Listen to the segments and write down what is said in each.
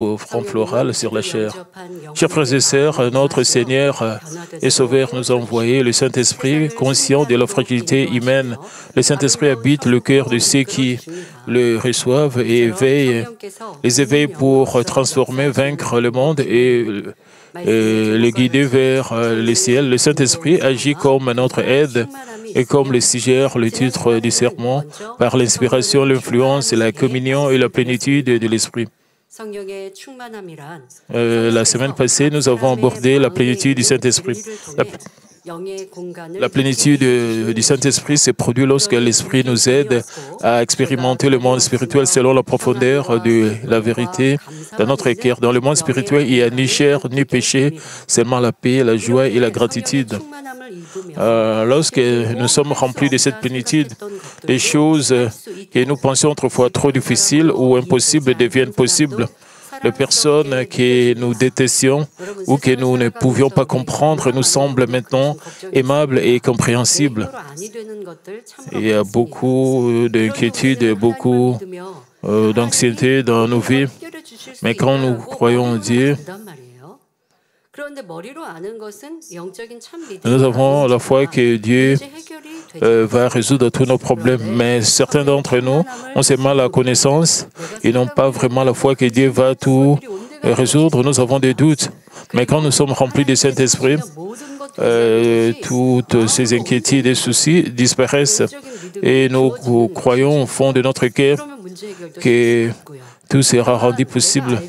au front floral sur la chair. Chers frères et sœurs, notre Seigneur et Sauveur nous a envoyé le Saint-Esprit, conscient de la fragilité humaine. Le Saint-Esprit habite le cœur de ceux qui le reçoivent et les éveille pour transformer, vaincre le monde et le guider vers le ciel. Le Saint-Esprit agit comme notre aide et comme le suggère le titre du sermon, par l'inspiration, l'influence, la communion et la plénitude de l'Esprit. La semaine passée, nous avons abordé la plénitude du Saint-Esprit. La plénitude du Saint-Esprit se produit lorsque l'Esprit nous aide à expérimenter le monde spirituel selon la profondeur de la vérité dans notre cœur. Dans le monde spirituel, il n'y a ni chair ni péché, seulement la paix, la joie et la gratitude. Lorsque nous sommes remplis de cette plénitude, les choses que nous pensions autrefois trop difficiles ou impossibles deviennent possibles. Les personnes que nous détestions ou que nous ne pouvions pas comprendre nous semblent maintenant aimables et compréhensibles. Il y a beaucoup d'inquiétudes et beaucoup d'anxiété dans nos vies, mais quand nous croyons en Dieu, nous avons la foi que Dieu va résoudre tous nos problèmes, mais certains d'entre nous ont seulement la connaissance et n'ont pas vraiment la foi que Dieu va tout résoudre. Nous avons des doutes, mais quand nous sommes remplis du Saint-Esprit, toutes ces inquiétudes et soucis disparaissent et nous croyons au fond de notre cœur que tout sera rendu possible.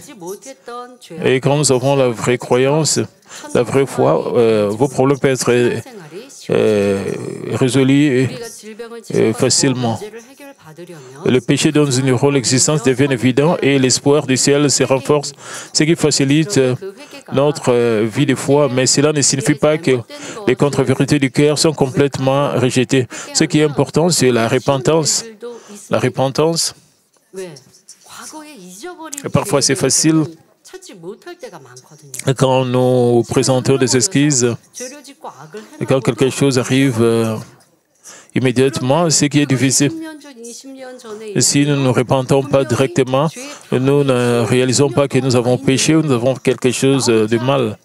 Et quand nous avons la vraie croyance, la vraie foi, vos problèmes peuvent être résolus facilement. Le péché dans une rôle existence devient évident et l'espoir du ciel se renforce, ce qui facilite notre vie de foi, mais cela ne signifie pas que les contre-vérités du cœur sont complètement rejetées. Ce qui est important, c'est la repentance. La repentance. Et parfois, c'est facile quand nous présentons des excuses et quand quelque chose arrive immédiatement, ce qui est difficile. Et si nous ne nous repentons pas directement, nous ne réalisons pas que nous avons péché ou nous avons quelque chose de mal.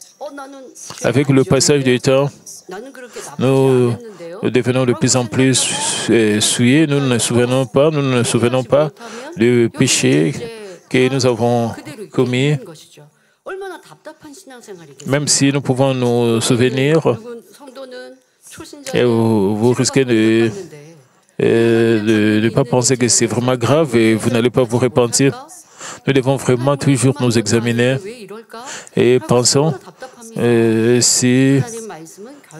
Avec le passage du temps, nous devenons de plus en plus souillés, nous ne nous souvenons pas du péché que nous avons commis. Même si nous pouvons nous souvenir, et vous risquez de ne pas penser que c'est vraiment grave et vous n'allez pas vous repentir. Nous devons vraiment toujours nous examiner et pensons si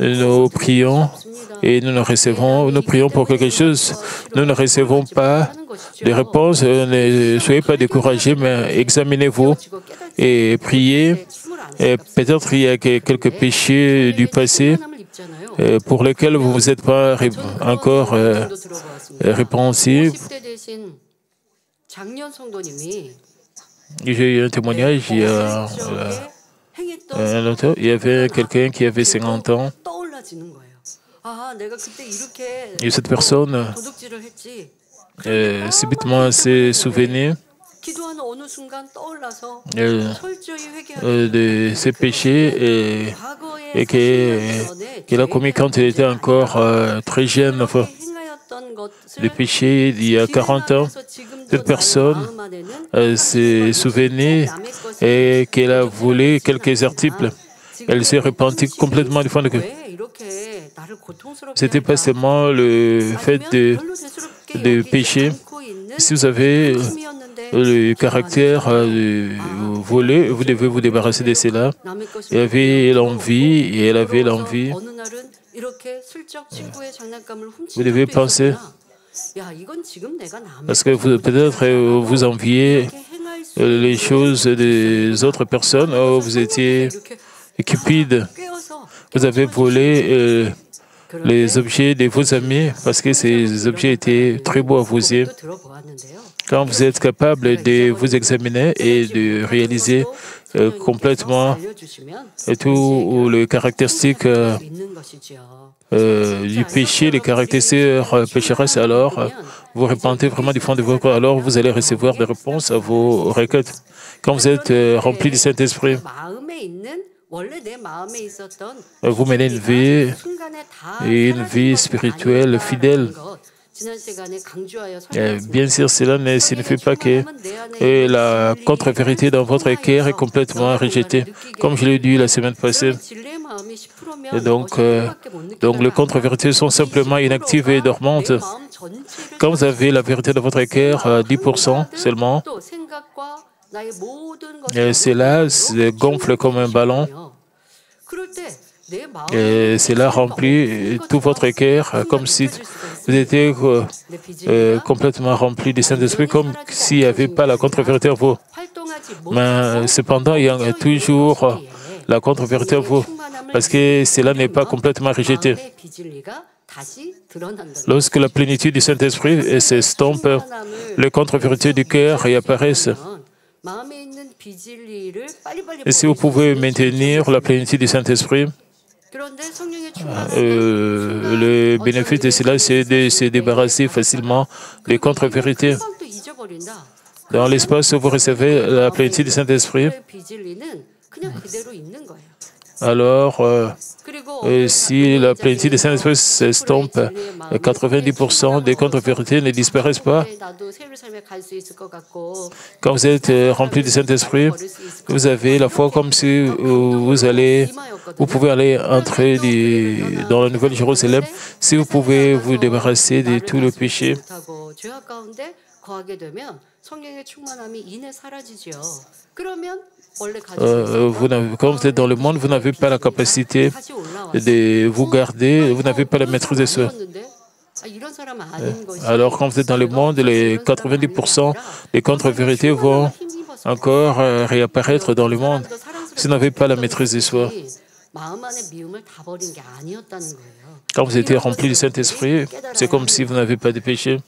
nous prions et nous prions pour quelque chose, nous ne recevons pas de réponse. Ne soyez pas découragés, mais examinez-vous et priez. Peut-être il y a quelques péchés du passé pour lesquels vous n'êtes pas encore repenti. J'ai eu un témoignage il y a longtemps. Il y avait quelqu'un qui avait 50 ans. Et cette personne subitement s'est souvenue de ses péchés et qu'il a commis quand il était encore très jeune, enfin, des péchés d'il y a 40 ans. Cette personne s'est souvenue et qu'elle a volé quelques articles. Elle s'est repentie complètement du fond de cœur. Ce n'était pas seulement le fait de pécher. Si vous avez le caractère de voler, vous devez vous débarrasser de cela. Elle avait l'envie et elle avait l'envie. Vous devez penser, parce que peut-être vous enviez les choses des autres personnes. Oh, vous étiez cupide. Vous avez volé les objets de vos amis parce que ces objets étaient très beaux à vos yeux. Quand vous êtes capable de vous examiner et de réaliser complètement toutes les caractéristiques du péché, les caractéristiques pécheresses, alors vous repentez vraiment du fond de votre cœur, alors vous allez recevoir des réponses à vos requêtes. Quand vous êtes rempli du Saint-Esprit, vous menez une vie spirituelle fidèle. Bien sûr, cela ne signifie pas que la contre-vérité dans votre cœur est complètement rejetée, comme je l'ai dit la semaine passée. Et donc, les contre-vérités sont simplement inactives et dormantes. Quand vous avez la vérité dans votre cœur, 10% seulement, cela se gonfle comme un ballon. Et cela remplit tout votre cœur, comme si vous étiez complètement rempli du Saint-Esprit, comme s'il n'y avait pas la contre-vérité en vous. Mais cependant, il y a toujours la contre-vérité en vous, parce que cela n'est pas complètement rejeté. Lorsque la plénitude du Saint-Esprit s'estompe, les contre-vérités du cœur réapparaissent. Et si vous pouvez maintenir la plénitude du Saint-Esprit, le bénéfice de cela, c'est de se débarrasser facilement des contre-vérités. Dans l'espace où vous recevez la plénitude du Saint-Esprit, alors, si la plénitude du Saint-Esprit s'estompe, 90% des contre-vérités ne disparaissent pas. Quand vous êtes rempli du Saint-Esprit, vous avez la foi comme si vous pouvez aller entrer dans la Nouvelle Jérusalem, si vous pouvez vous débarrasser de tout le péché. Quand vous êtes dans le monde, vous n'avez pas la capacité de vous garder, vous n'avez pas la maîtrise de soi. Alors, quand vous êtes dans le monde, les 90% des contre-vérités vont encore réapparaître dans le monde si vous n'avez pas la maîtrise de soi. Quand vous étiez rempli du Saint-Esprit, c'est comme si vous n'avez pas de péché.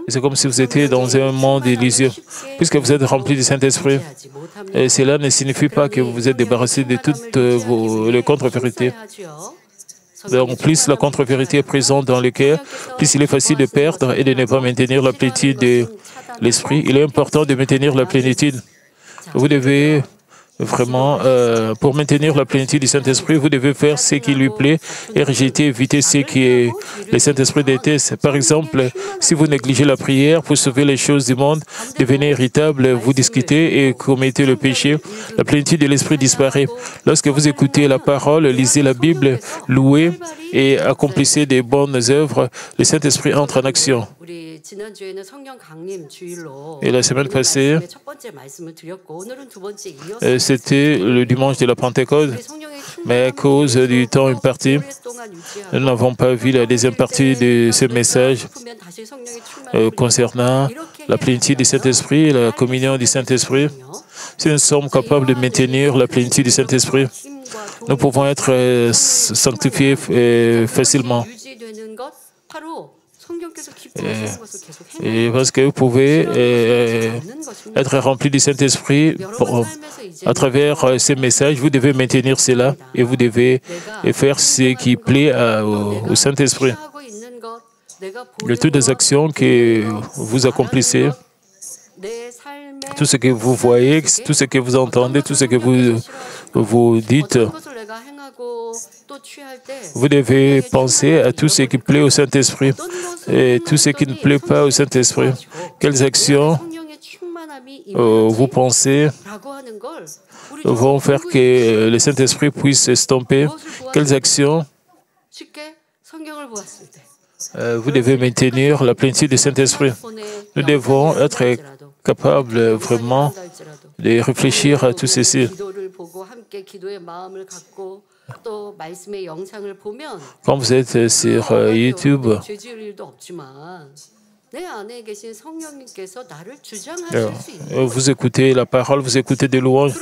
C'est comme si vous étiez dans un monde élysée, puisque vous êtes rempli du Saint-Esprit. Et cela ne signifie pas que vous vous êtes débarrassé de toutes les contre-vérités. Donc, plus la contre-vérité est présente dans le cœur, plus il est facile de perdre et de ne pas maintenir la plénitude de l'Esprit. Il est important de maintenir la plénitude. Vous devez vraiment, pour maintenir la plénitude du Saint-Esprit, vous devez faire ce qui lui plaît et rejeter, éviter ce qui le Saint-Esprit déteste. Par exemple, si vous négligez la prière pour sauver les choses du monde, devenez irritable, vous discutez et commettez le péché, la plénitude de l'Esprit disparaît. Lorsque vous écoutez la parole, lisez la Bible, louez et accomplissez des bonnes œuvres, le Saint-Esprit entre en action. Et la semaine passée, c'était le dimanche de la Pentecôte, mais à cause du temps imparti, nous n'avons pas vu la deuxième partie de ce message concernant la plénitude du Saint-Esprit et la communion du Saint-Esprit. Si nous sommes capables de maintenir la plénitude du Saint-Esprit, nous pouvons être sanctifiés facilement. Et parce que vous pouvez être rempli du Saint-Esprit à travers ces messages, vous devez maintenir cela et vous devez faire ce qui plaît au Saint-Esprit. De toutes les actions que vous accomplissez, tout ce que vous voyez, tout ce que vous entendez, tout ce que vous dites, vous devez penser à tout ce qui plaît au Saint-Esprit et tout ce qui ne plaît pas au Saint-Esprit. Quelles actions vous pensez vont faire que le Saint-Esprit puisse s'estomper? Quelles actions vous devez maintenir la plénitude du Saint-Esprit? Nous devons être capables vraiment de réfléchir à tout ceci. Quand vous êtes sur YouTube, vous écoutez la parole, vous écoutez des louanges.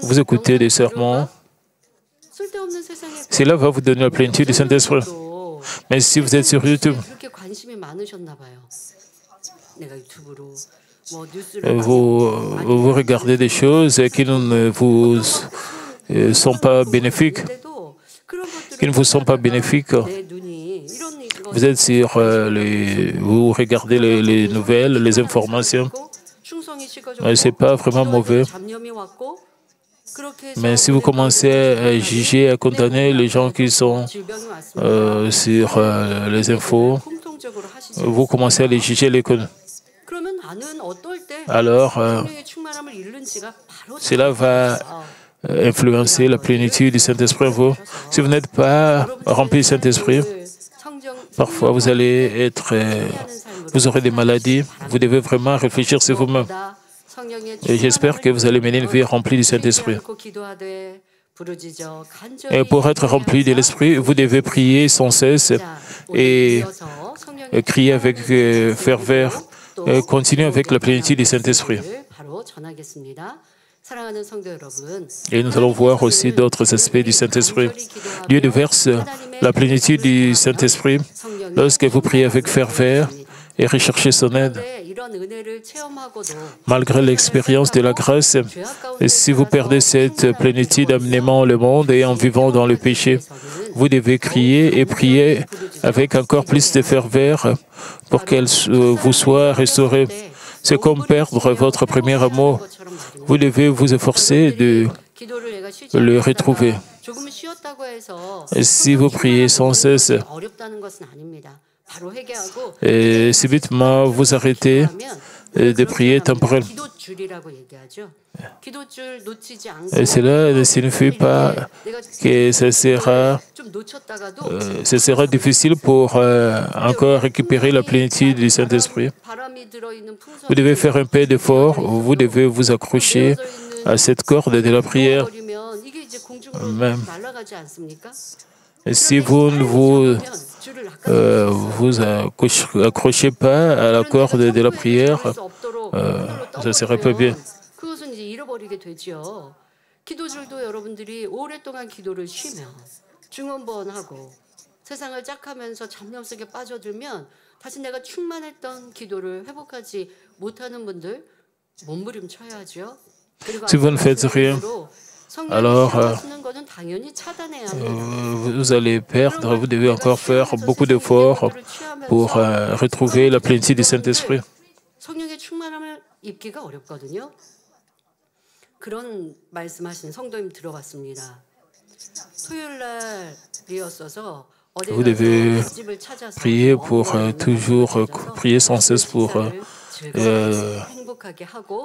vous écoutez des sermons, cela va vous donner la plénitude du Saint-Esprit. Mais si vous êtes sur YouTube, vous regardez des choses qui ne vous sont pas bénéfiques, Vous êtes sur vous regardez les nouvelles, les informations. Ce n'est pas vraiment mauvais. Mais si vous commencez à juger, à condamner les gens qui sont sur les infos, vous commencez à les juger, les connaître. Alors, cela va influencer la plénitude du Saint-Esprit en vous. Si vous n'êtes pas rempli du Saint-Esprit, parfois vous allez vous aurez des maladies. Vous devez vraiment réfléchir sur vous-même. Et j'espère que vous allez mener une vie remplie du Saint-Esprit. Et pour être rempli de l'Esprit, vous devez prier sans cesse et crier avec ferveur. Et continuer avec la plénitude du Saint-Esprit. Et nous allons voir aussi d'autres aspects du Saint-Esprit. Dieu déverse la plénitude du Saint-Esprit lorsque vous priez avec ferveur et recherchez son aide. Malgré l'expérience de la grâce, si vous perdez cette plénitude en aimant le monde et en vivant dans le péché, vous devez crier et prier avec encore plus de ferveur pour qu'elle vous soit restaurée. C'est comme perdre votre premier amour. Vous devez vous efforcer de le retrouver. Et si vous priez sans cesse, et subitement vous arrêtez de prier temporellement. Et cela ne signifie pas que ce sera difficile pour encore récupérer la plénitude du Saint-Esprit. Vous devez faire un peu d'effort, vous devez vous accrocher à cette corde de la prière. Même si vous ne vous accrochez pas à la corde de la prière, ça serait pas bien. Si vous ne faites rien, alors vous allez perdre, vous devez encore faire beaucoup d'efforts pour retrouver la plénitude du Saint-Esprit. Vous devez prier pour toujours, prier sans cesse pour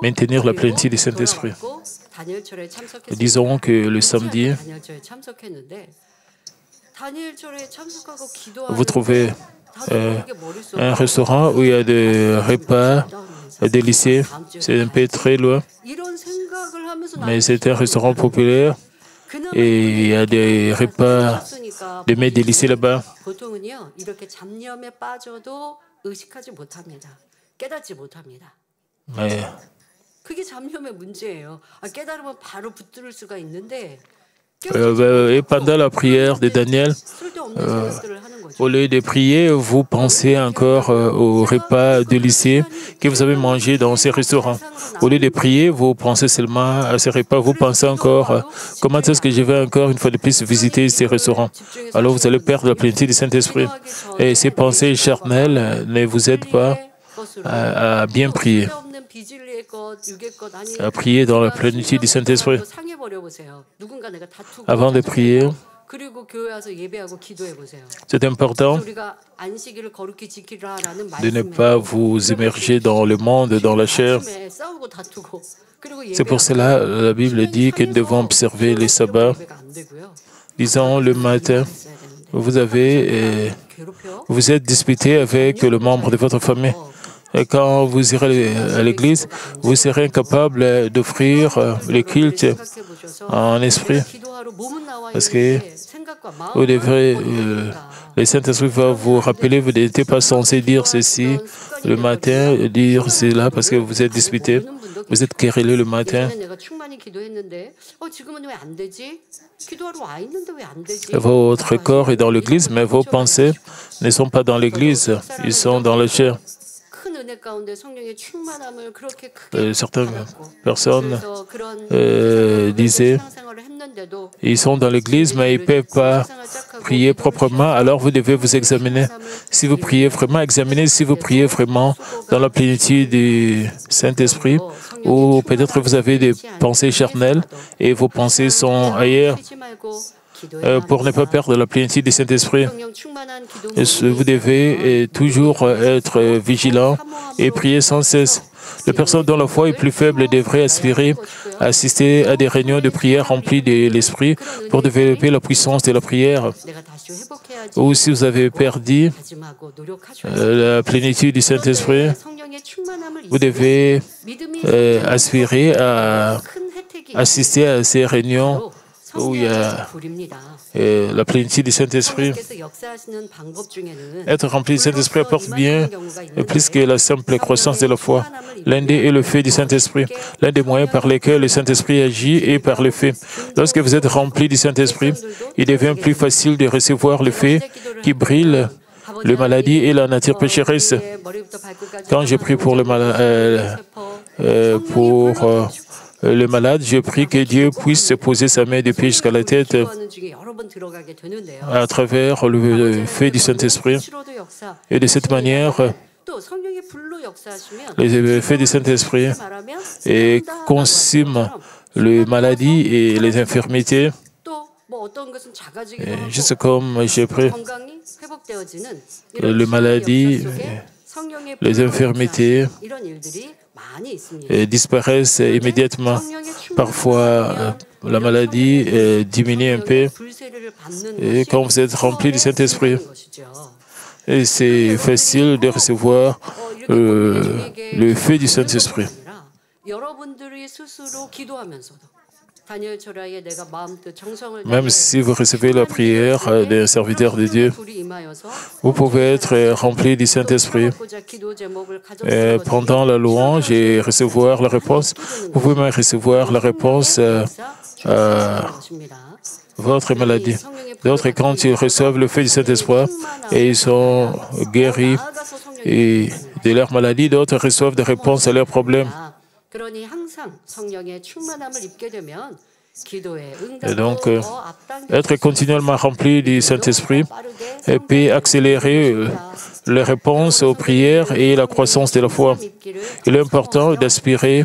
maintenir la plénitude du Saint-Esprit. Disons que le samedi, vous trouvez un restaurant où il y a des repas délicieux. C'est un peu très loin, mais c'est un restaurant populaire et il y a des repas, des mets délicieux là-bas. Mais et pendant la prière de Daniel, au lieu de prier, vous pensez encore au repas délicieux que vous avez mangé dans ces restaurants. Au lieu de prier, vous pensez seulement à ces repas, vous pensez encore comment est-ce que je vais encore une fois de plus visiter ces restaurants. Alors vous allez perdre la plénitude du Saint-Esprit. Et ces pensées charnelles ne vous aident pas à bien prier, à prier dans la plénitude du Saint-Esprit. Avant de prier, c'est important de ne pas vous immerger dans le monde, dans la chair. C'est pour cela que la Bible dit que nous devons observer les sabbats. Disons, le matin, vous êtes disputé avec le membre de votre famille. Et quand vous irez à l'église, vous serez incapable d'offrir le culte en esprit. Parce que vous devrez, le Saint-Esprit va vous rappeler, vous n'étiez pas censé dire ceci le matin, dire cela parce que vous êtes disputé. vous êtes querellé le matin. Votre corps est dans l'Église, mais vos pensées ne sont pas dans l'Église, ils sont dans la chair. Certaines personnes disaient ils sont dans l'Église, mais ils ne peuvent pas prier proprement, alors vous devez vous examiner. Si vous priez vraiment, examinez si vous priez vraiment dans la plénitude du Saint-Esprit, ou peut-être vous avez des pensées charnelles et vos pensées sont ailleurs. Pour ne pas perdre la plénitude du Saint-Esprit, vous devez toujours être vigilant et prier sans cesse. Les personnes dont la foi est plus faible devraient aspirer à assister à des réunions de prière remplies de l'Esprit pour développer la puissance de la prière. Ou si vous avez perdu la plénitude du Saint-Esprit, vous devez aspirer à assister à ces réunions où il y a la plénitude du Saint-Esprit. Être rempli du Saint-Esprit apporte bien plus que la simple croissance de la foi. L'un des est le fait du Saint-Esprit, l'un des moyens par lesquels le Saint-Esprit agit est par le fait. Lorsque vous êtes rempli du Saint-Esprit, il devient plus facile de recevoir le fait qui brille la maladie et la nature pécheresse. Quand je prie pour le malade, je prie que Dieu puisse se poser sa main des pieds jusqu'à la tête à travers le fait du Saint-Esprit. Et de cette manière, les faits du Saint-Esprit consument les maladies et les infirmités. Et juste comme j'ai pris les maladies, les infirmités disparaissent immédiatement. Parfois, la maladie diminue un peu et quand vous êtes rempli du Saint-Esprit. Et c'est facile de recevoir le feu du Saint-Esprit. Même si vous recevez la prière d'un serviteur de Dieu, vous pouvez être rempli du Saint-Esprit. Pendant la louange et recevoir la réponse, vous pouvez même recevoir la réponse à votre maladie. D'autres, quand ils reçoivent le feu du Saint-Esprit et ils sont guéris et de leur maladie, d'autres reçoivent des réponses à leurs problèmes. Et donc, être continuellement rempli du Saint-Esprit peut accélérer les réponses aux prières et la croissance de la foi. Il est important d'aspirer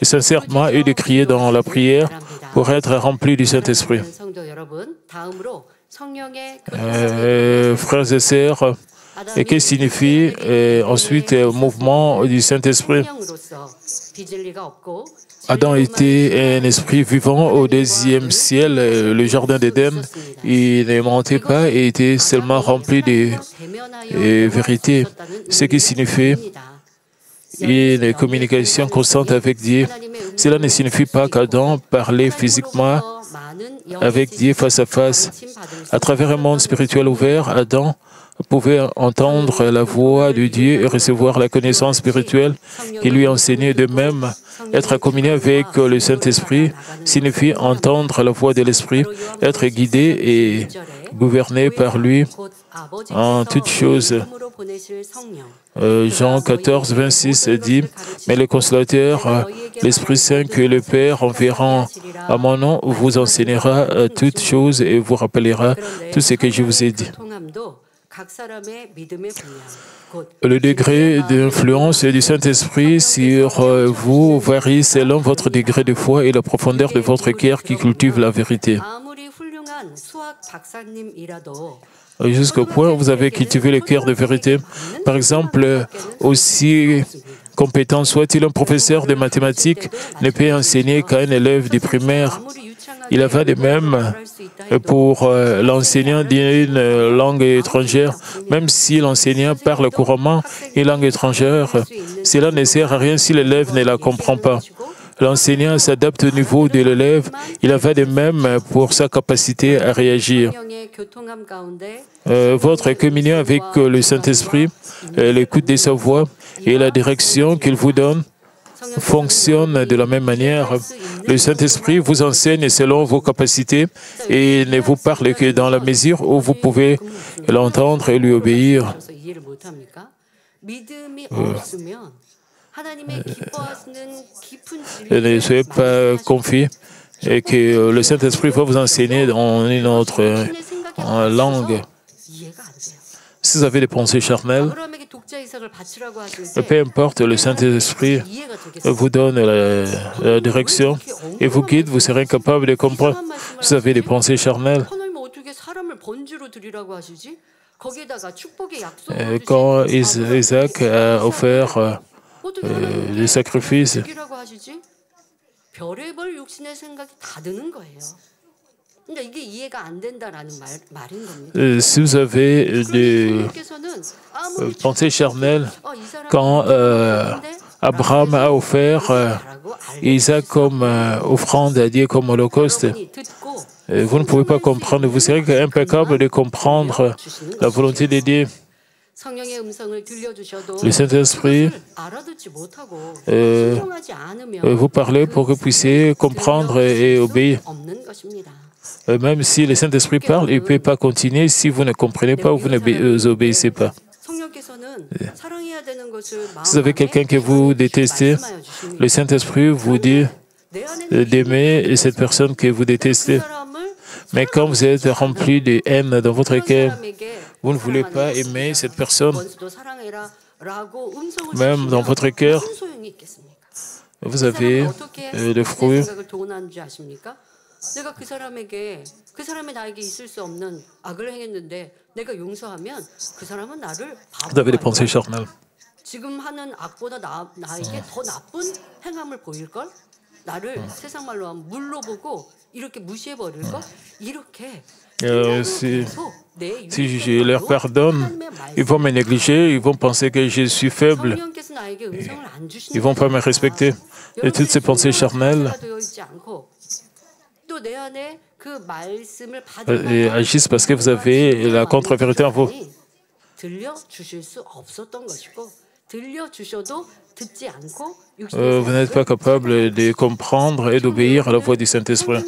sincèrement et de crier dans la prière pour être rempli du Saint-Esprit. Frères et sœurs, et que signifie ensuite le mouvement du Saint-Esprit? Adam était un esprit vivant au deuxième ciel, le jardin d'Éden. Il ne mentait pas et était seulement rempli de vérité, ce qui signifie une communication constante avec Dieu. Cela ne signifie pas qu'Adam parlait physiquement avec Dieu face à face. À travers un monde spirituel ouvert, Adam pouvait entendre la voix de Dieu et recevoir la connaissance spirituelle qui lui enseignait. De même, être communié avec le Saint-Esprit signifie entendre la voix de l'Esprit, être guidé et gouverné par lui en toutes choses. Jean 14, 26 dit « Mais le Consolateur, l'Esprit Saint que le Père enverra à mon nom, vous enseignera toutes choses et vous rappellera tout ce que je vous ai dit. » Le degré d'influence du Saint-Esprit sur vous varie selon votre degré de foi et la profondeur de votre cœur qui cultive la vérité. Jusqu'au point où vous avez cultivé le cœur de vérité. Par exemple, aussi compétent soit-il, un professeur de mathématiques ne peut enseigner qu'à un élève du primaire. Il en va de même pour l'enseignant d'une langue étrangère. Même si l'enseignant parle couramment une langue étrangère, cela ne sert à rien si l'élève ne la comprend pas. L'enseignant s'adapte au niveau de l'élève. Il en va de même pour sa capacité à réagir. Votre communion avec le Saint-Esprit, l'écoute de sa voix et la direction qu'il vous donne fonctionne de la même manière. Le Saint-Esprit vous enseigne selon vos capacités et ne vous parle que dans la mesure où vous pouvez l'entendre et lui obéir. Ne soyez pas confus et que le Saint-Esprit va vous enseigner en une autre langue. Si vous avez des pensées charnelles, peu importe, le Saint-Esprit vous donne la direction et vous guide, vous serez incapable de comprendre. Si vous avez des pensées charnelles, quand Isaac a offert les sacrifices, si vous avez des pensées charnelles, quand Abraham a offert Isaac comme offrande à Dieu, comme holocauste, vous ne pouvez pas comprendre, vous serez impeccable de comprendre la volonté de Dieu. Le Saint-Esprit vous parle pour que vous puissiez comprendre et obéir. Même si le Saint-Esprit parle, il ne peut pas continuer si vous ne comprenez pas ou vous n'obéissez pas. Si vous avez quelqu'un que vous détestez, le Saint-Esprit vous dit d'aimer cette personne que vous détestez. Mais quand vous êtes rempli de haine dans votre cœur, vous ne voulez pas aimer cette personne. Même dans votre cœur, vous avez le fruit. Vous avez des pensées charnelles. Si je leur pardonne, ils vont me négliger, ils vont penser que je suis faible, ils ne vont pas me respecter. Et toutes ces pensées charnelles agissent parce que vous avez la contre-vérité en vous. Vous n'êtes pas capable de comprendre et d'obéir à la voix du Saint-Esprit.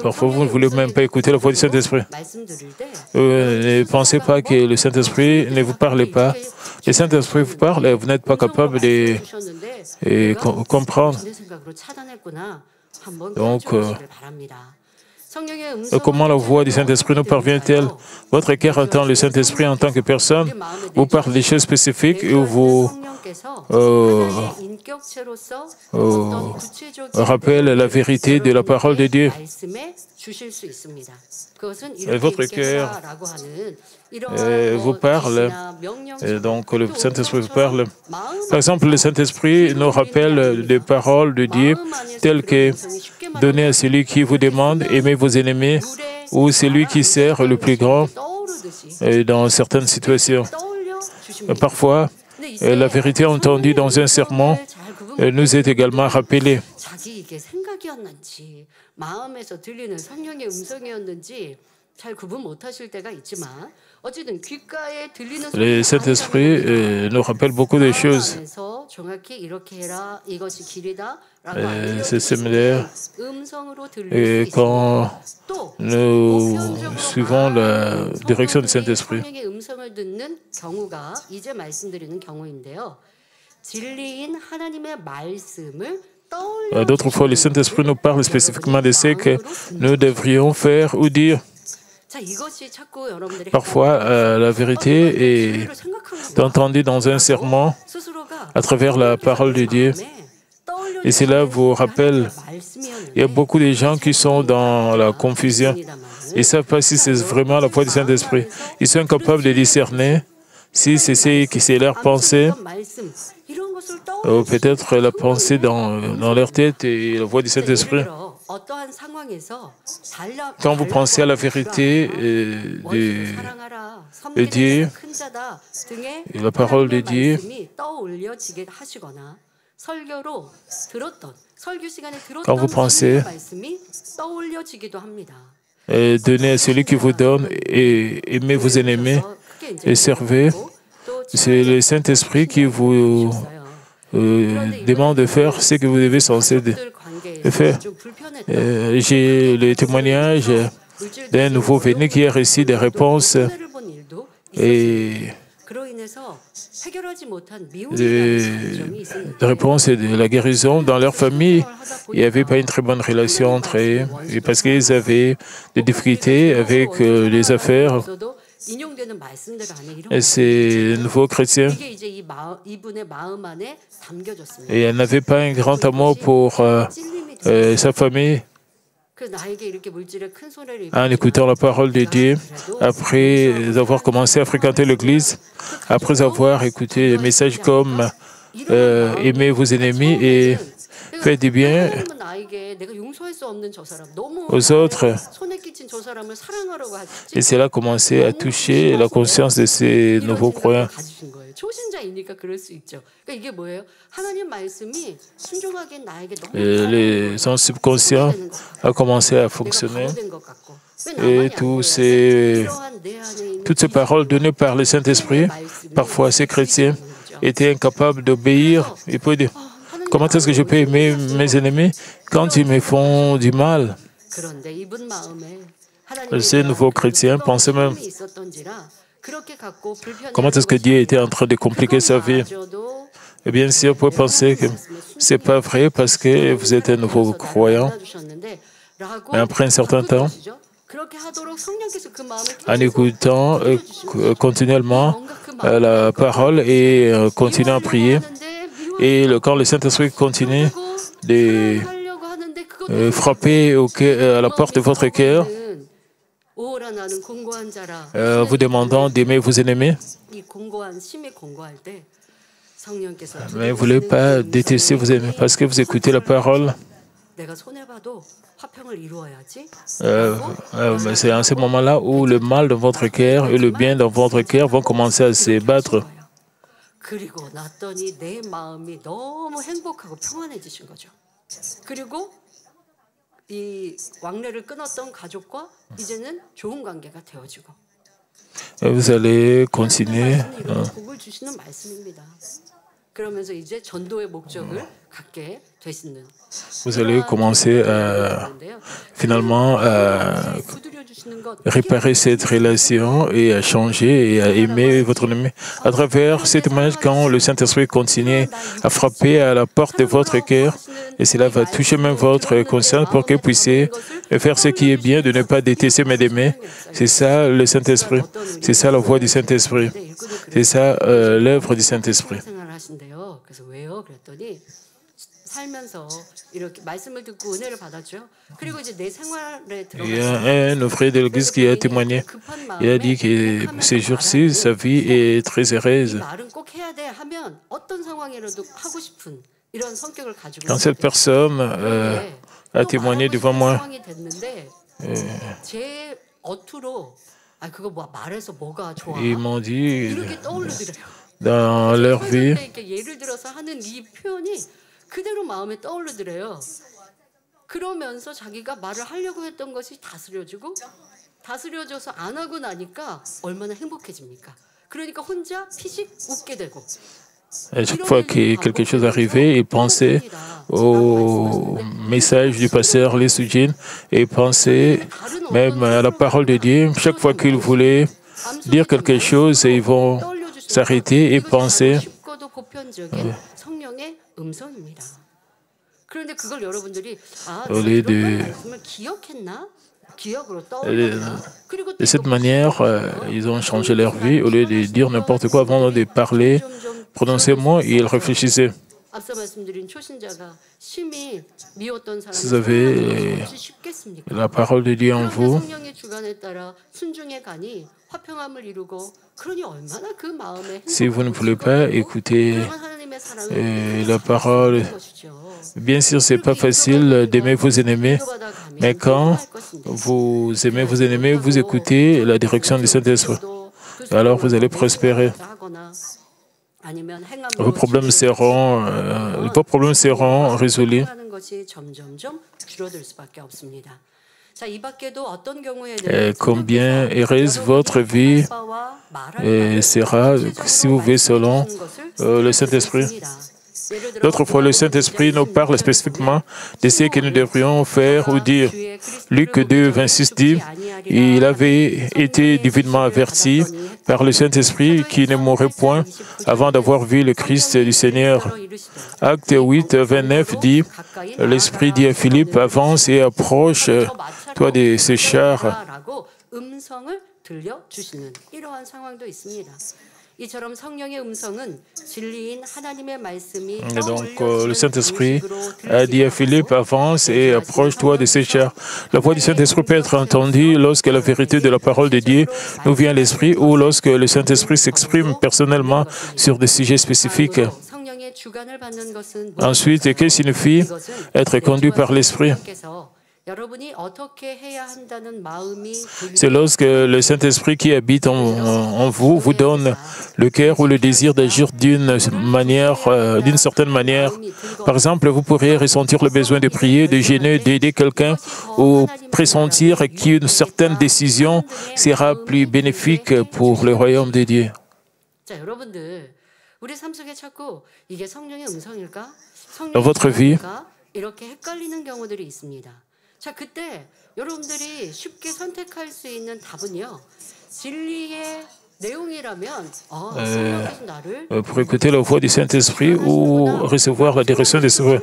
Parfois, vous ne voulez même pas écouter la voix du Saint-Esprit. Ne pensez pas que le Saint-Esprit ne vous parle pas. Le Saint-Esprit vous parle et vous n'êtes pas capable de comprendre. Donc, comment la voix du Saint-Esprit nous parvient-elle? Votre cœur entend le Saint-Esprit en tant que personne, vous parle des choses spécifiques et vous rappelle la vérité de la parole de Dieu. Et votre cœur vous parle, et donc le Saint-Esprit vous parle. Par exemple, le Saint-Esprit nous rappelle des paroles de Dieu telles que « Donnez à celui qui vous demande, aimez vos ennemis » ou « Celui qui sert le plus grand » dans certaines situations. Parfois, la vérité entendue dans un sermon nous est également rappelée. Le Saint-Esprit nous rappelle beaucoup de choses. C'est similaire quand nous suivons la direction du Saint-Esprit. D'autres fois, le Saint-Esprit nous parle spécifiquement de ce que nous devrions faire ou dire. Parfois, la vérité est entendue dans un sermon à travers la parole de Dieu. Et cela vous rappelle, il y a beaucoup de gens qui sont dans la confusion. Ils ne savent pas si c'est vraiment la voix du Saint-Esprit. Ils sont incapables de discerner si c'est leur pensée, ou peut-être la pensée dans leur tête et la voix du Saint-Esprit. Quand vous pensez à la vérité de Dieu, et la parole de Dieu, quand vous pensez, donnez à celui qui vous donne et aimez vos ennemis et servez, C'est le Saint-Esprit qui vous demande de faire ce que vous devez censé faire. J'ai le témoignage d'un nouveau venu qui a reçu des réponses et des réponses de la guérison. Dans leur famille, il n'y avait pas une très bonne relation entre eux et parce qu'ils avaient des difficultés avec les affaires. Et ces nouveaux chrétiens, et elle n'avait pas un grand amour pour sa famille. En écoutant la parole de Dieu, après avoir commencé à fréquenter l'Église, après avoir écouté des messages comme aimez vos ennemis et faites du bien aux autres, et cela a commencé à toucher la conscience de ces nouveaux croyants. Son subconscient a commencé à fonctionner et toutes ces paroles données par le Saint-Esprit, parfois ces chrétiens étaient incapables d'obéir. Ils peuvent dire, comment est-ce que je peux aimer mes ennemis quand ils me font du mal? Ces nouveaux chrétiens pensaient même, comment est-ce que Dieu était en train de compliquer sa vie? Et bien sûr, vous pouvez penser que ce n'est pas vrai parce que vous êtes un nouveau croyant. Mais après un certain temps, en écoutant continuellement la parole et continuant à prier, et quand le Saint-Esprit continue de frapper à la porte de votre cœur, vous demandant d'aimer vos ennemis, mais vous ne voulez pas détester vos ennemis parce que vous écoutez la parole. C'est en ce moment-là où le mal dans votre cœur et le bien dans votre cœur vont commencer à se battre. Vous allez continuer. Vous allez commencer finalement à réparer cette relation et à changer et à aimer votre ennemi. À travers cette image, quand le Saint-Esprit continue à frapper à la porte de votre cœur, et cela va toucher même votre conscience pour que vous puissiez faire ce qui est bien, de ne pas détester mais d'aimer. C'est ça le Saint-Esprit. C'est ça la voix du Saint-Esprit. C'est ça l'œuvre du Saint-Esprit. Il y a un ouvrier de l'Église qui a témoigné. Il a dit que ces jours-ci, sa vie est très heureuse. Quand cette personne a témoigné devant moi, ils m'ont dit, dans leur vie, 그대로 마음에 떠오르더래요. 그러면서 자기가 말을 하려고 했던 것이 다스려져서 안 하고 나니까 얼마나 행복해집니까? 그러니까 혼자 피식 웃게 되고. À chaque fois que quelque chose arrivait, il pensait au message du pasteur Lee Soo-jin et il pensait même à la parole de Dieu. Chaque fois qu'il voulait dire quelque chose, ils vont s'arrêter et penser. De cette manière, ils ont changé leur vie. Au lieu de dire n'importe quoi avant de parler, prononcer mot, ils réfléchissaient. Vous avez la parole de Dieu en vous. Si vous ne voulez pas écouter la parole, bien sûr, ce n'est pas facile d'aimer vos ennemis, mais quand vous aimez vos ennemis, vous écoutez la direction du Saint-Esprit. Alors vous allez prospérer. Vos problèmes seront résolus. Combien heureuse votre vie sera si vous vivez selon le Saint-Esprit. D'autres fois, le Saint-Esprit nous parle spécifiquement de ce que nous devrions faire ou dire. Luc 2, 26 dit, « Il avait été divinement averti par le Saint-Esprit qu'il ne mourrait point avant d'avoir vu le Christ du Seigneur. » Acte 8, 29 dit, « L'Esprit dit à Philippe, avance et approche-toi de ces chars. » Et donc, le Saint-Esprit a dit à Philippe, avance et approche-toi de ces chars. La voix du Saint-Esprit peut être entendue lorsque la vérité de la parole de Dieu nous vient à l'Esprit ou lorsque le Saint-Esprit s'exprime personnellement sur des sujets spécifiques. Ensuite, que signifie être conduit par l'Esprit? C'est lorsque le Saint-Esprit qui habite en vous vous donne le cœur ou le désir d'agir d'une certaine manière. Par exemple, vous pourriez ressentir le besoin de prier, de gêner, d'aider quelqu'un ou pressentir qu'une certaine décision sera plus bénéfique pour le royaume de Dieu. Dans votre vie, pour écouter la voix du Saint-Esprit ou recevoir la direction des Sauveurs.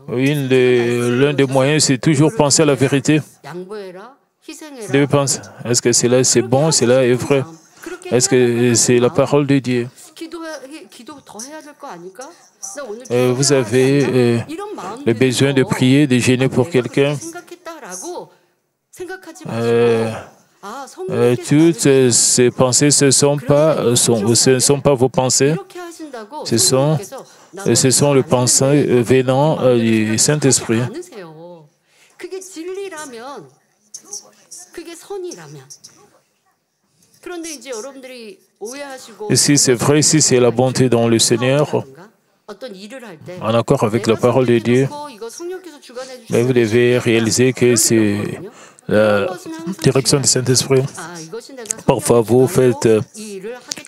L'un des moyens, c'est toujours penser à la vérité. Vous devez penser, est-ce que cela c'est bon, cela est vrai? Est-ce que c'est la parole de Dieu? Vous avez le besoin de prier, de gêner pour quelqu'un. Toutes ces pensées, ce ne sont pas vos pensées. Ce sont les pensées venant du Saint-Esprit. Et si c'est vrai, si c'est la bonté dans le Seigneur, en accord avec la parole de Dieu, mais vous devez réaliser que c'est la direction du Saint-Esprit. Parfois, vous faites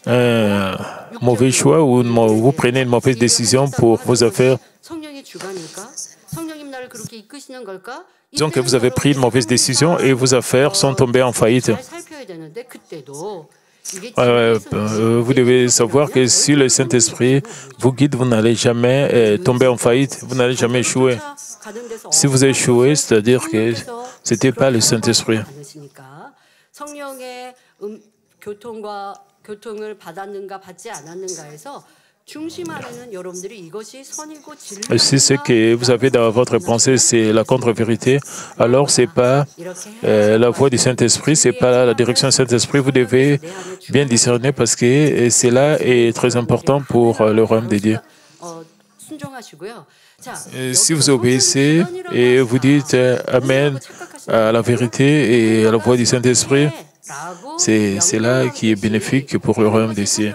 un mauvais choix ou vous prenez une mauvaise décision pour vos affaires. Disons que vous avez pris une mauvaise décision et vos affaires sont tombées en faillite. Vous devez savoir que si le Saint-Esprit vous guide, vous n'allez jamais tomber en faillite, vous n'allez jamais échouer. Si vous échouez, c'est-à-dire que ce n'était pas le Saint-Esprit. Si ce que vous avez dans votre pensée, c'est la contre-vérité, alors ce n'est pas la voix du Saint-Esprit, ce n'est pas la direction du Saint-Esprit. Vous devez bien discerner parce que cela est très important pour le royaume de Dieu. Si vous obéissez et vous dites Amen à la vérité et à la voix du Saint-Esprit, c'est cela qui est bénéfique pour le royaume des cieux.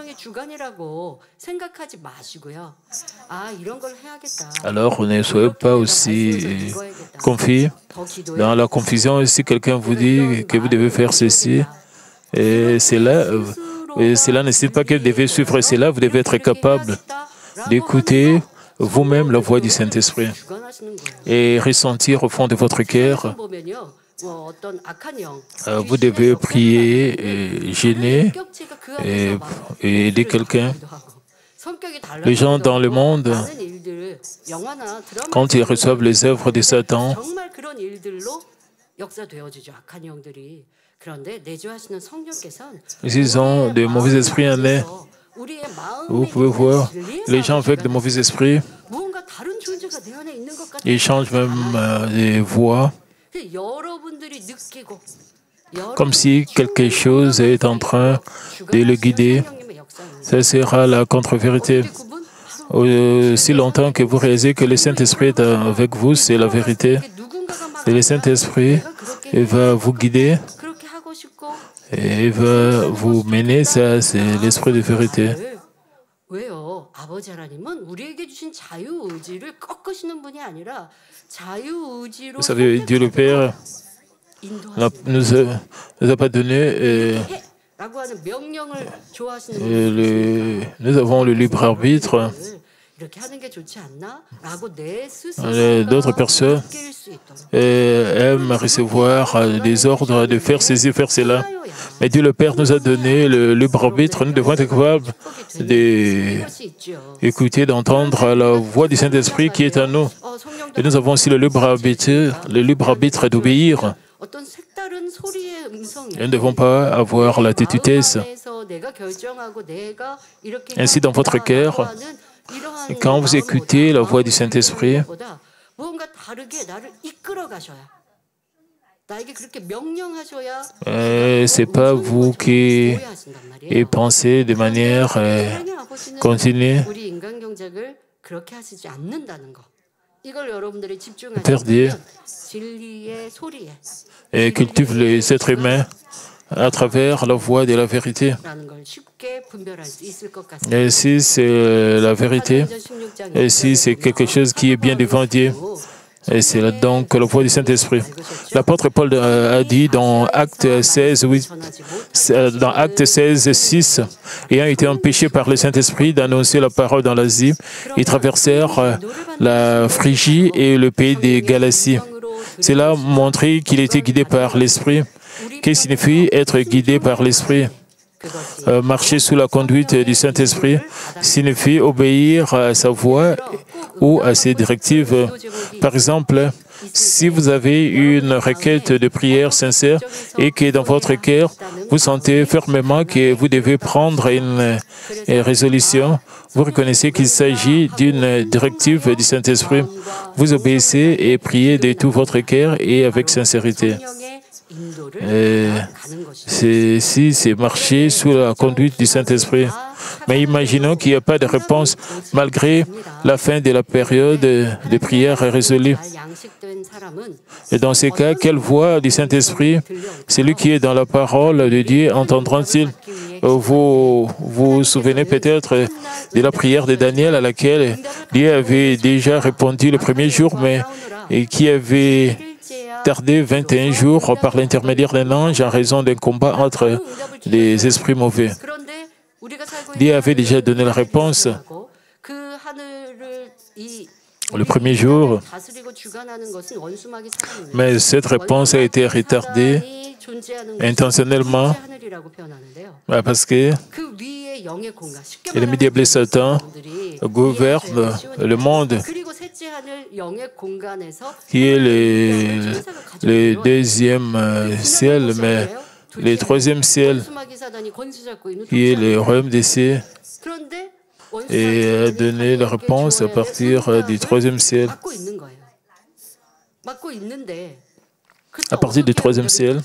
Alors, ne soyez pas aussi confus. Dans la confusion, si quelqu'un vous dit que vous devez faire ceci, et cela ne nécessite pas que vous devez suivre cela, vous devez être capable d'écouter vous-même la voix du Saint-Esprit et ressentir au fond de votre cœur. Vous devez prier, gêner et aider quelqu'un. Les gens dans le monde, quand ils reçoivent les œuvres de Satan, ils ont de mauvais esprits en eux. Vous pouvez voir, les gens avec de mauvais esprits, ils changent même de voix, comme si quelque chose est en train de le guider. Ça sera la contre-vérité. Aussi longtemps que vous réalisez que le Saint-Esprit est avec vous, c'est la vérité. Et le Saint-Esprit va vous guider et va vous mener. Ça, c'est l'Esprit de vérité. Vous savez, Dieu le Père nous a pas donné. Nous avons le libre arbitre. D'autres personnes aiment recevoir des ordres de faire ceci, faire cela. Mais Dieu le Père nous a donné le libre arbitre. Nous devons être capables d'écouter, d'entendre la voix du Saint-Esprit qui est en nous. Et nous avons aussi le libre arbitre d'obéir. Nous ne devons pas avoir la têtudesse. Ainsi, dans votre cœur, quand vous écoutez la voix du Saint-Esprit, ce n'est pas vous qui pensez de manière continue. Père Dieu cultive les êtres humains à travers la voie de la vérité. Et si c'est la vérité, et si c'est quelque chose qui est bien devant Dieu, et c'est là donc la voie du Saint-Esprit. L'apôtre Paul a dit dans Actes 16, dans Actes 16, 6, ayant été empêchés par le Saint-Esprit d'annoncer la parole dans l'Asie, ils traversèrent la Phrygie et le pays des Galaties. Cela montrait qu'il était guidé par l'Esprit. Qu'est-ce qui signifie être guidé par l'Esprit? Marcher sous la conduite du Saint-Esprit signifie obéir à sa voix ou à ses directives. Par exemple, si vous avez une requête de prière sincère et que dans votre cœur, vous sentez fermement que vous devez prendre une résolution, vous reconnaissez qu'il s'agit d'une directive du Saint-Esprit. Vous obéissez et priez de tout votre cœur et avec sincérité. C'est marcher sous la conduite du Saint-Esprit. Mais imaginons qu'il n'y a pas de réponse malgré la fin de la période de prière résolue. Et dans ces cas, quelle voix du Saint-Esprit, celui qui est dans la parole de Dieu, entendra-t-il? Vous vous souvenez peut-être de la prière de Daniel à laquelle Dieu avait déjà répondu le premier jour, mais qui avait tardé 21 jours par l'intermédiaire d'un ange en raison d'un combat entre des esprits mauvais. Dieu avait déjà donné la réponse le premier jour, mais cette réponse a été retardée intentionnellement parce que l'ennemi diable Satan gouverne le monde qui est le deuxième ciel, mais le troisième ciel qui est le royaume des cieux et a donné la réponse à partir du troisième ciel. À partir du troisième ciel,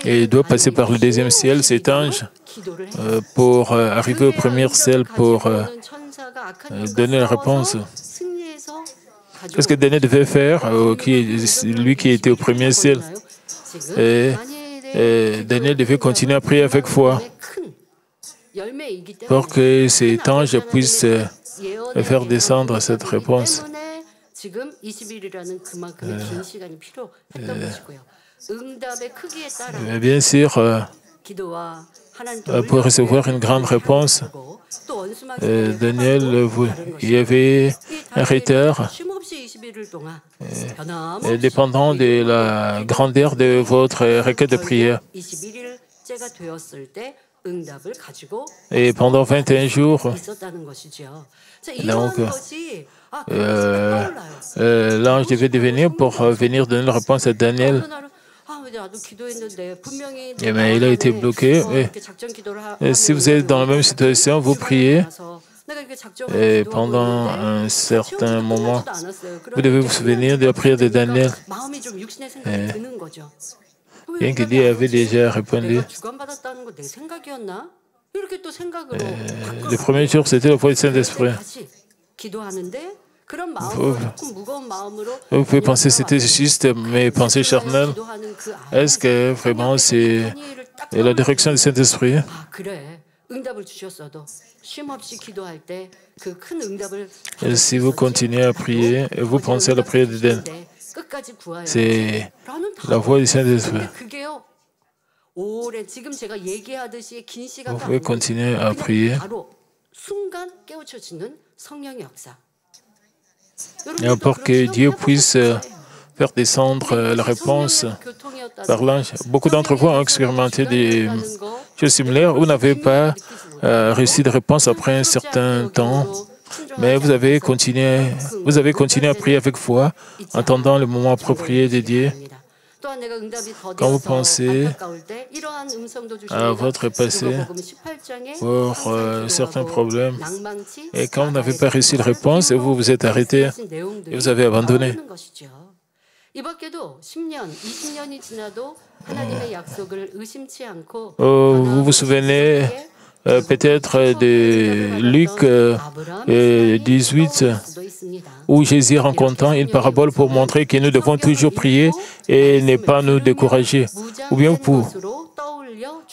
et il doit passer par le deuxième ciel, cet ange, pour arriver au premier ciel, pour donner la réponse. Qu'est-ce que Daniel devait faire, lui qui était au premier ciel? Et Daniel devait continuer à prier avec foi pour que cet ange puisse faire descendre cette réponse. Mais bien sûr, pour recevoir une grande réponse, Daniel, il y avait un retard dépendant de la grandeur de votre requête de prière. Et pendant 21 jours, donc, l'ange devait devenir pour venir donner la réponse à Daniel. Mais il a été bloqué. Et si vous êtes dans la même situation, vous priez. Et pendant un certain moment, vous devez vous souvenir de la prière de Daniel. Bien que Dieu avait déjà répondu. Le premier jour, c'était la voix du Saint-Esprit. Vous pouvez penser que c'était juste mes pensées charnelles. Est-ce que vraiment c'est la direction du Saint-Esprit? Et si vous continuez à prier, et vous pensez à la prière d'Éden, C'est la voix du Saint-Esprit. Vous pouvez continuer à prier. Et pour que Dieu puisse faire descendre la réponse par l'ange. Beaucoup d'entre vous ont expérimenté des choses similaires. Vous n'avez pas reçu de réponse après un certain temps, mais vous avez continué à prier avec foi, en attendant le moment approprié de Dieu. Quand vous pensez à votre passé pour certains problèmes, et quand vous n'avez pas reçu de réponse, vous vous êtes arrêté et vous avez abandonné. Vous vous souvenez peut-être de Luc 18, où Jésus rencontrant une parabole pour montrer que nous devons toujours prier et ne pas nous décourager. Ou bien vous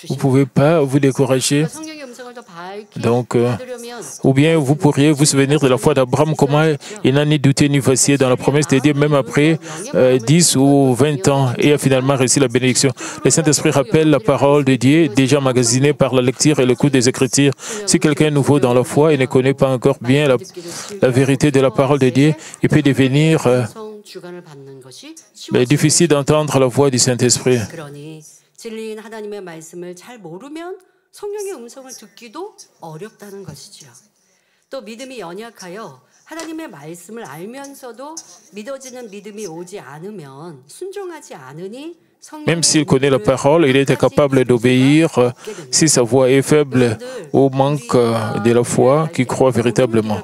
ne pouvez pas vous décourager. Donc, ou bien vous pourriez vous souvenir de la foi d'Abraham, comment il n'a ni douté ni vacillé dans la promesse de Dieu, même après 10 ou 20 ans, et a finalement reçu la bénédiction. Le Saint-Esprit rappelle la parole de Dieu, déjà emmagasinée par la lecture et l'écoute des Écritures. Si quelqu'un est nouveau dans la foi et ne connaît pas encore bien la vérité de la parole de Dieu, il peut devenir difficile d'entendre la voix du Saint-Esprit. 성령의 음성을 듣기도 어렵다는 것이지요. 또 믿음이 연약하여 하나님의 말씀을 알면서도 믿어지는 믿음이 오지 않으면 순종하지 않으니 Même s'il connaît la parole, il est incapable d'obéir si sa voix est faible ou manque de la foi qui croit véritablement.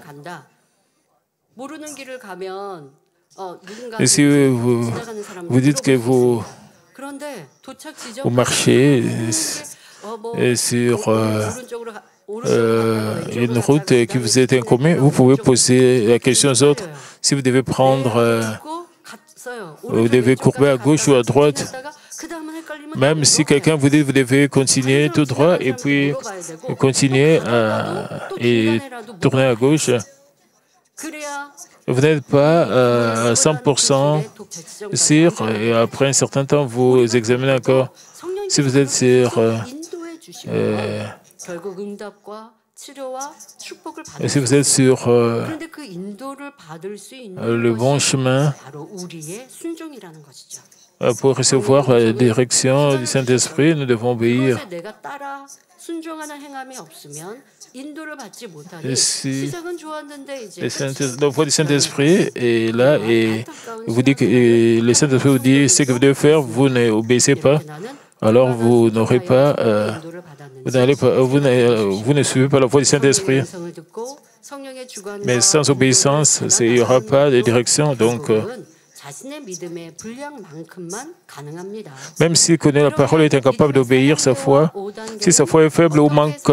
Et si vous dites que vous marchez sur une route qui vous est inconnue, vous pouvez poser la question aux autres. Si vous devez vous devez courber à gauche ou à droite, même si quelqu'un vous dit que vous devez continuer tout droit et puis continuer et tourner à gauche, vous n'êtes pas à 100% sûr et après un certain temps, vous examinez encore si vous êtes sûr. Et si vous êtes sur le bon chemin pour recevoir la direction du Saint-Esprit, nous devons obéir. Et si la voix du Saint-Esprit est là et vous dit que le Saint-Esprit vous dit ce que vous devez faire, vous n'obéissez pas, alors vous n'aurez pas, vous ne suivez pas la voix du Saint-Esprit. Mais sans obéissance, il n'y aura pas de direction. Donc, même s'il connaît la parole et est incapable d'obéir sa foi, si sa foi est faible ou manque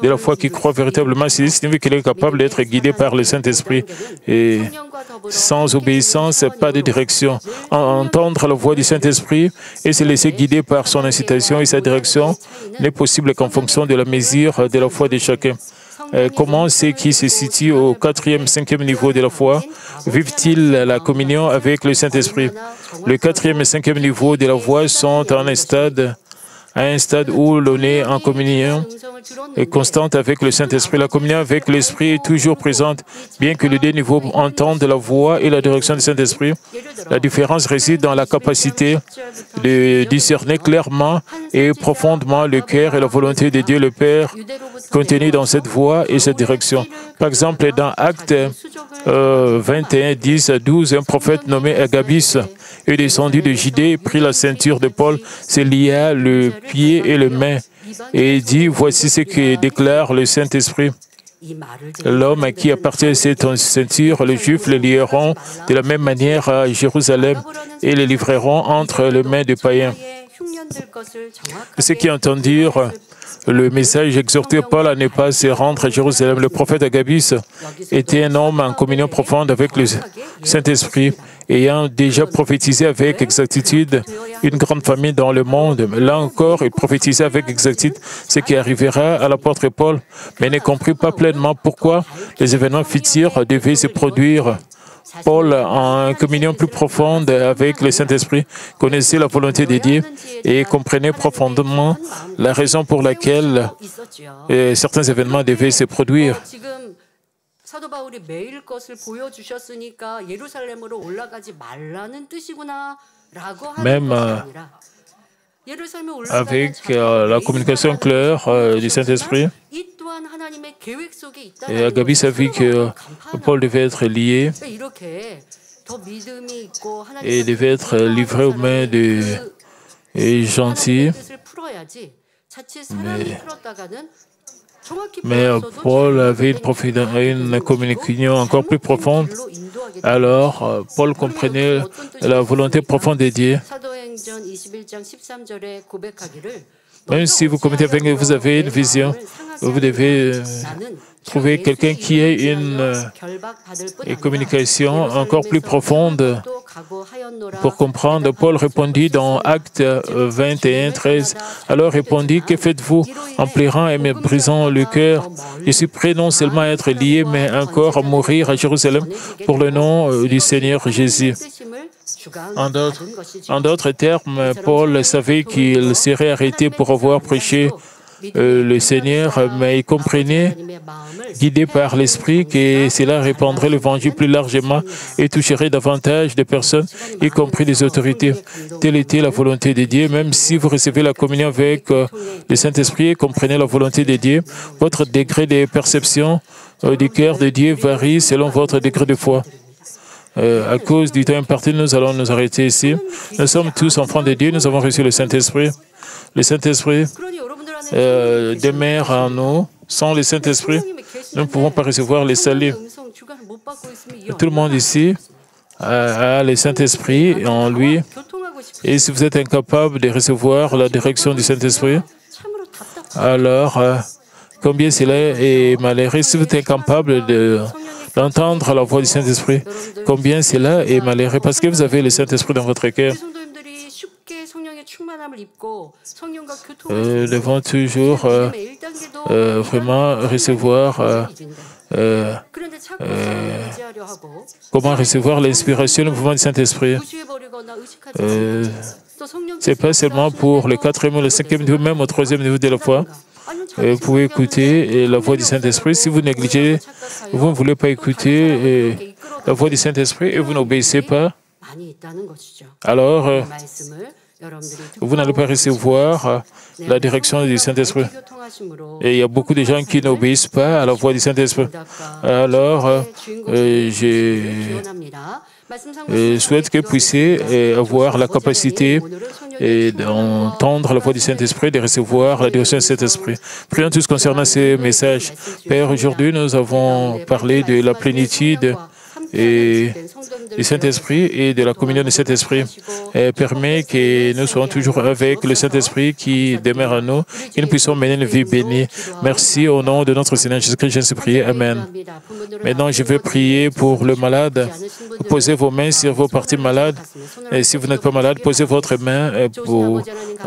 de la foi qui croit véritablement, c'est signifie qu'il est capable d'être guidé par le Saint-Esprit. Et sans obéissance, pas de direction. Entendre la voix du Saint-Esprit et se laisser guider par son incitation et sa direction n'est possible qu'en fonction de la mesure de la foi de chacun. Comment ceux qui se situent au 4e, 5e niveau de la foi vivent-ils la communion avec le Saint-Esprit? Le 4e et 5e niveau de la foi sont à un stade où l'on est en communion constante avec le Saint-Esprit. La communion avec l'Esprit est toujours présente, bien que les deux niveaux entendent la voix et la direction du Saint-Esprit. La différence réside dans la capacité de discerner clairement et profondément le cœur et la volonté de Dieu le Père contenus dans cette voie et cette direction. Par exemple, dans Actes 21, 10 à 12, un prophète nommé Agabus est descendu de Judée, prit la ceinture de Paul, se lia le pied et les mains et dit, voici ce que déclare le Saint-Esprit. L'homme à qui appartient cette ceinture, les Juifs le lieront de la même manière à Jérusalem et le livreront entre les mains des païens. Ceux qui entendirent le message exhortait Paul à ne pas se rendre à Jérusalem. Le prophète Agabus était un homme en communion profonde avec le Saint-Esprit, ayant déjà prophétisé avec exactitude une grande famille dans le monde. Là encore, il prophétisait avec exactitude ce qui arrivera à l'apôtre Paul, mais ne comprit pas pleinement pourquoi les événements futurs devaient se produire Paul, en communion plus profonde avec le Saint-Esprit, connaissait la volonté de Dieu et comprenait profondément la raison pour laquelle certains événements devaient se produire. 사도 바울이 매일 것을 보여주셨으니까 예루살렘으로 올라가지 말라는 뜻이구나라고 하는 것이 아니라 예루살렘에 올라가는 Avec la communication claire du Saint-Esprit, 이 또한 하나님의 계획 속에 et 있다는 Gabi savait que Paul devait être lié 이렇게 더 믿음이 있고 et devait être livré aux mains des gentils. 뜻을 풀어야지 자칫 사람이 풀었다가는 Mais Paul avait une communication encore plus profonde. Alors, Paul comprenait la volonté profonde de Dieu. Même si vous commettez avec vous avez une vision, vous devez trouver quelqu'un qui ait une communication encore plus profonde pour comprendre. Paul répondit dans Actes 21, 13. Alors répondit, que faites-vous en pleurant et me brisant le cœur? Je suis prêt non seulement à être lié, mais encore à mourir à Jérusalem pour le nom du Seigneur Jésus. En d'autres termes, Paul savait qu'il serait arrêté pour avoir prêché le Seigneur, mais il comprenait, guidé par l'Esprit, que cela répandrait l'Évangile plus largement et toucherait davantage de personnes, y compris des autorités. Telle était la volonté de Dieu. Même si vous recevez la communion avec le Saint-Esprit et comprenez la volonté de Dieu, votre degré de perception du cœur de Dieu varie selon votre degré de foi. À cause du temps imparti, nous allons nous arrêter ici. Nous sommes tous enfants de Dieu, nous avons reçu le Saint-Esprit. Le Saint-Esprit demeure en nous. Sans le Saint-Esprit, nous ne pouvons pas recevoir le salut. Tout le monde ici a le Saint-Esprit en lui. Et si vous êtes incapable de recevoir la direction du Saint-Esprit, alors combien cela est malheureux. Si vous êtes incapable d'entendre la voix du Saint-Esprit, combien cela est malheureux parce que vous avez le Saint-Esprit dans votre cœur. Nous devons toujours vraiment recevoir comment recevoir l'inspiration, le mouvement du Saint-Esprit. Ce n'est pas seulement pour le 4e ou le 5e niveau, même au 3e niveau de la foi. Vous pouvez écouter la voix du Saint-Esprit. Si vous négligez, vous ne voulez pas écouter la voix du Saint-Esprit et vous n'obéissez pas, alors vous n'allez pas recevoir la direction du Saint-Esprit. Et il y a beaucoup de gens qui n'obéissent pas à la voix du Saint-Esprit. Alors, je souhaite que vous puissiez avoir la capacité d'entendre la voix du Saint-Esprit, de recevoir la direction du Saint-Esprit. Prions tous concernant ces messages. Père, aujourd'hui, nous avons parlé de la plénitude et du Saint-Esprit et de la communion du Saint-Esprit. Permet que nous soyons toujours avec le Saint-Esprit qui demeure en nous, que nous puissions mener une vie bénie. Merci au nom de notre Seigneur Jésus-Christ, je suis prié. Amen. Maintenant, je vais prier pour le malade. Posez vos mains sur vos parties malades. Et si vous n'êtes pas malade, posez votre main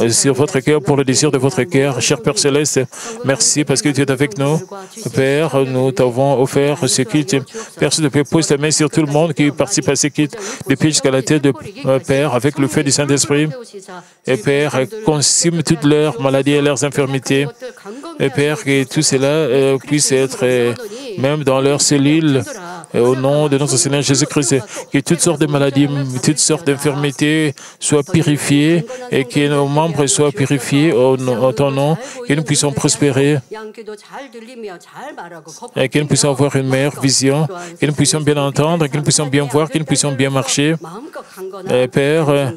sur votre cœur pour le désir de votre cœur. Cher Père Céleste, merci parce que tu es avec nous. Père, nous t'avons offert ce culte. Père, s'il te plaît, pose ta main sur tout le monde qui participe à ce culte, depuis jusqu'à la tête de Père, avec le feu du Saint-Esprit. Et Père, consume toutes leurs maladies et leurs infirmités. Et Père, que tout cela puisse être, même dans leurs cellules, au nom de notre Seigneur Jésus-Christ, que toutes sortes de maladies, toutes sortes d'infirmités soient purifiées et que nos membres soient purifiés en ton nom, que nous puissions prospérer et que nous puissions avoir une meilleure vision, que nous puissions bien entendre, que nous puissions bien voir, que nous puissions bien marcher. Et Père,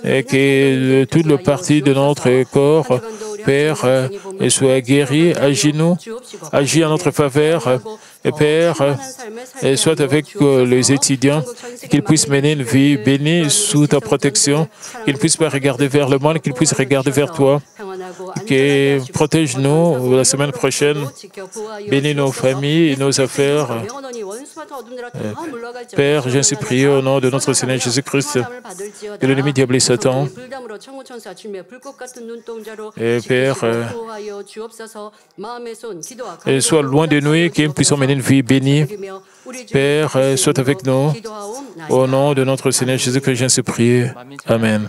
et que toute la partie de notre corps, Père, soit guérie, agis en notre faveur. Et Père, soit avec les étudiants, qu'ils puissent mener une vie bénie sous ta protection, qu'ils ne puissent pas regarder vers le monde, qu'ils puissent regarder vers toi. Que protège-nous la semaine prochaine, bénis nos familles et nos affaires. Père, je suis prié au nom de notre Seigneur Jésus-Christ, que l'ennemi diable et Satan. Et Père, soit loin de nous et que nous puissions mener une vie bénie Père, sois avec nous. Au nom de notre Seigneur Jésus-Christ, j'en supplie. Amen.